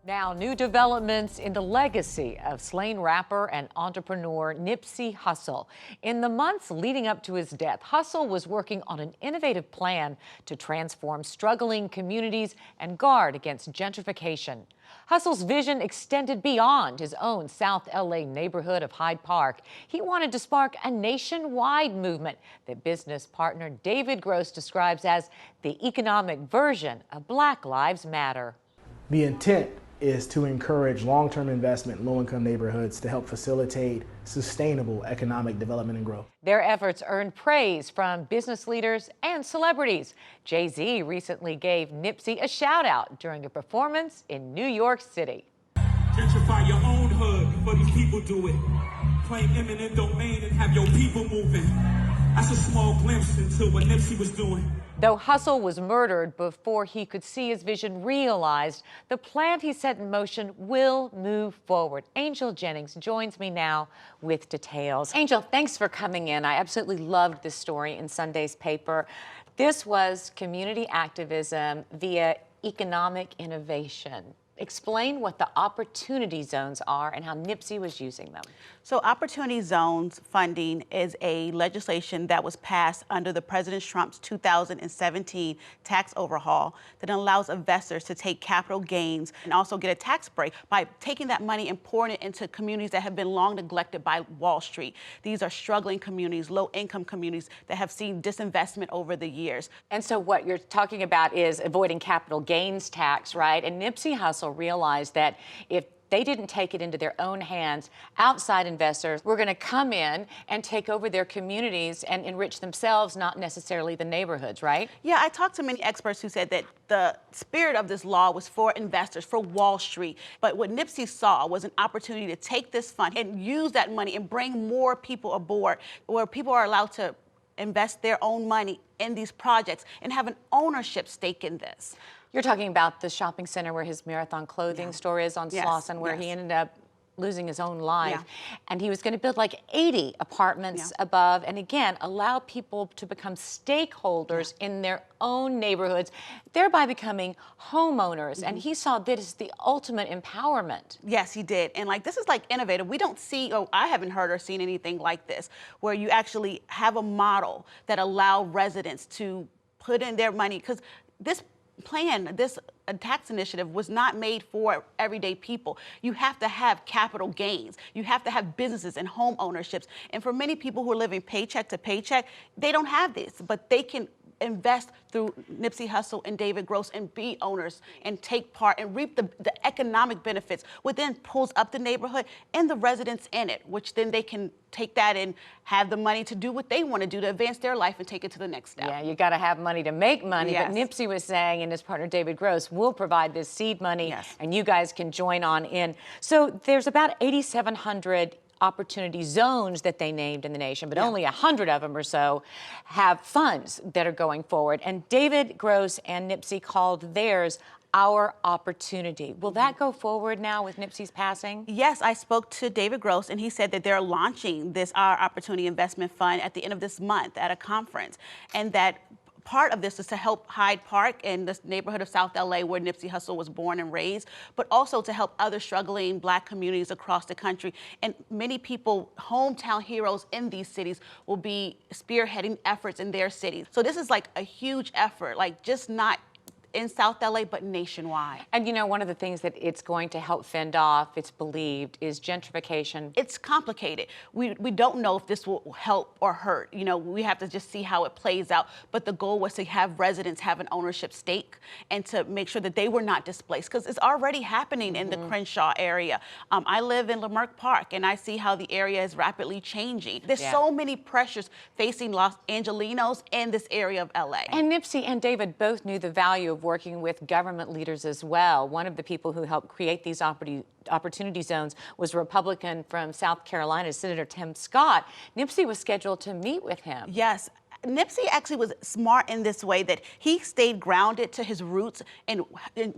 Now, new developments in the legacy of slain rapper and entrepreneur Nipsey Hussle. In the months leading up to his death, Hussle was working on an innovative plan to transform struggling communities and guard against gentrification. Hussle's vision extended beyond his own South LA neighborhood of Hyde Park. He wanted to spark a nationwide movement that business partner David Gross describes as the economic version of Black Lives Matter. The intent is to encourage long-term investment in low-income neighborhoods to help facilitate sustainable economic development and growth. Their efforts earned praise from business leaders and celebrities. Jay-Z recently gave Nipsey a shout-out during a performance in New York City. Gentrify your own hood before these people do it. Claim eminent domain and have your people moving. That's a small glimpse into what Nipsey was doing. Though Hussle was murdered before he could see his vision realized, the plan he set in motion will move forward. Angel Jennings joins me now with details. Angel, thanks for coming in. I absolutely loved this story in Sunday's paper. This was community activism via economic innovation. Explain what the opportunity zones are and how Nipsey was using them. So opportunity zones funding is a legislation that was passed under the President Trump's 2017 tax overhaul that allows investors to take capital gains and also get a tax break by taking that money and pouring it into communities that have been long neglected by Wall Street. These are struggling communities, low-income communities that have seen disinvestment over the years. And so what you're talking about is avoiding capital gains tax, right? And Nipsey Hussle realized that if they didn't take it into their own hands, outside investors were going to come in and take over their communities and enrich themselves, not necessarily the neighborhoods, right? Yeah, I talked to many experts who said that the spirit of this law was for investors, for Wall Street. But what Nipsey saw was an opportunity to take this fund and use that money and bring more people aboard, where people are allowed to invest their own money in these projects and have an ownership stake in this. You're talking about the shopping center where his Marathon clothing store is on Slauson, where he ended up losing his own life. And he was going to build like 80 apartments above, and again, allow people to become stakeholders in their own neighborhoods, thereby becoming homeowners. And he saw this as the ultimate empowerment. Yes, he did. And like, this is like innovative. We don't see, or I haven't heard or seen anything like this, where you actually have a model that allow residents to put in their money, because this plan, this tax initiative was not made for everyday people. You have to have capital gains. You have to have businesses and home ownerships. And for many people who are living paycheck to paycheck, they don't have this, but they can invest through Nipsey Hussle and David Gross and be owners and take part and reap the economic benefits, which then pulls up the neighborhood and the residents in it, which then they can take that and have the money to do what they want to do to advance their life and take it to the next step. Yeah, you got to have money to make money. But Nipsey was saying, and his partner David Gross will provide this seed money, and you guys can join on in. So there's about 8,700 opportunity zones that they named in the nation, but only 100 of them or so have funds that are going forward. And David Gross and Nipsey called theirs Our Opportunity. Will that go forward now with Nipsey's passing? Yes, I spoke to David Gross, and he said that they're launching this Our Opportunity Investment Fund at the end of this month at a conference, and that part of this is to help Hyde Park and the neighborhood of South LA where Nipsey Hussle was born and raised, but also to help other struggling Black communities across the country. And many people, hometown heroes in these cities, will be spearheading efforts in their cities. So this is like a huge effort, like just not in South LA, but nationwide. And you know, one of the things that it's going to help fend off, it's believed, is gentrification. It's complicated. We don't know if this will help or hurt. You know, we have to just see how it plays out. But the goal was to have residents have an ownership stake and to make sure that they were not displaced, because it's already happening in the Crenshaw area. I live in Leimert Park, and I see how the area is rapidly changing. There's so many pressures facing Los Angelenos and this area of LA. And Nipsey and David both knew the value of working with government leaders as well. One of the people who helped create these opportunity zones was a Republican from South Carolina, Senator Tim Scott. Nipsey was scheduled to meet with him. Yes. Nipsey actually was smart in this way that he stayed grounded to his roots and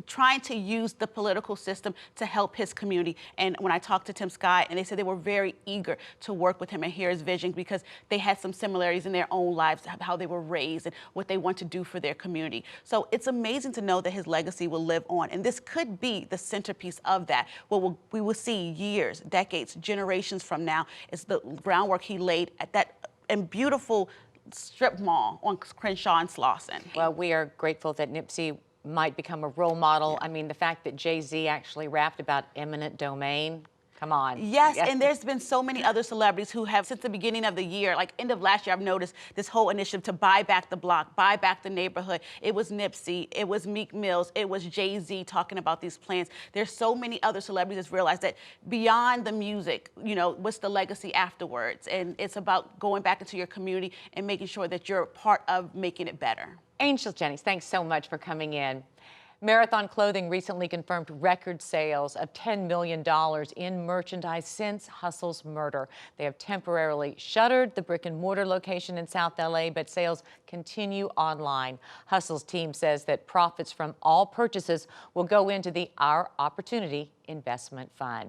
trying to use the political system to help his community. And when I talked to Tim Scott, and they said they were very eager to work with him and hear his vision because they had some similarities in their own lives, how they were raised and what they want to do for their community. So it's amazing to know that his legacy will live on. And this could be the centerpiece of that. What we will see years, decades, generations from now is the groundwork he laid at that and beautiful strip mall on Crenshaw and Slauson. Well, we are grateful that Nipsey might become a role model. I mean, the fact that Jay-Z actually rapped about eminent domain, come on. Yes, and there's been so many other celebrities who have, since the beginning of the year, like end of last year, I've noticed this whole initiative to buy back the block, buy back the neighborhood. It was Nipsey, it was Meek Mills, it was Jay-Z talking about these plans. There's so many other celebrities that's realized that beyond the music, you know, what's the legacy afterwards? And it's about going back into your community and making sure that you're part of making it better. Angel Jennings, thanks so much for coming in. Marathon Clothing recently confirmed record sales of $10 million in merchandise since Hussle's murder. They have temporarily shuttered the brick and mortar location in South LA, but sales continue online. Hussle's team says that profits from all purchases will go into the Our Opportunity Investment Fund.